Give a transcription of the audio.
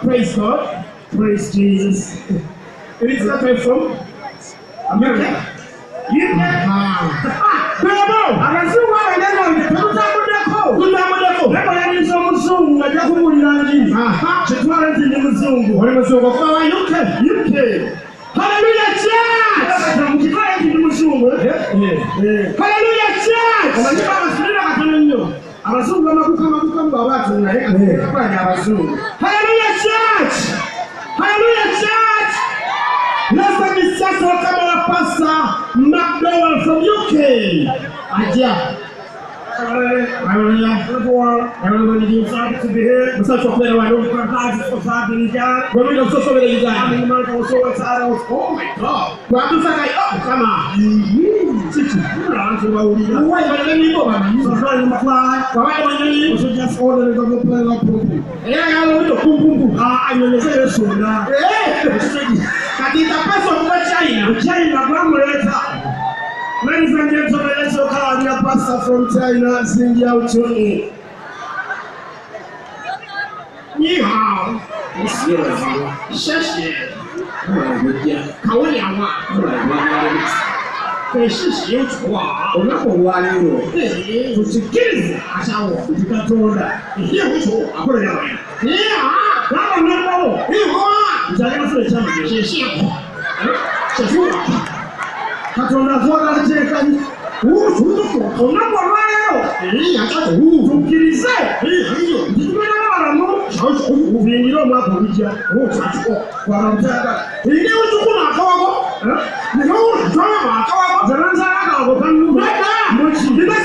Praise God. Praise Jesus. Where is that way from? America. Hallelujah, church! Hallelujah, church! Hallelujah, church! Hallelujah, church! Let's take this church to welcome Pastor McDowell from UK. Adia. Hallelujah. Everybody give thanks to be here. I'm such a player. I don't practice for something. When we don't social media, I'm in America. Also, oh my God. What do you say? Oh, come on. Why are you going? So trying to fly. Why are you going? Just order the double play like pum. Yeah, I know the pum. I'm going to say so now. Yeah. But it's a person from China. Grandmother. Ladies and gentlemen, let's look at the pastor from China sing out to me. Ni hao, Shashi, Kawayawa, Peshiwa, to secure Ashawa, to control that. Here we go, I put it away. Yeah, Katonda zona chekani uzuko onabwaleo tukirize hiyo ndibona baramu ubingiro mwakubijja utatuko kwaramtaga ndi utukuna akawako niho twama akawako zananza akawako kanu muchi ndibese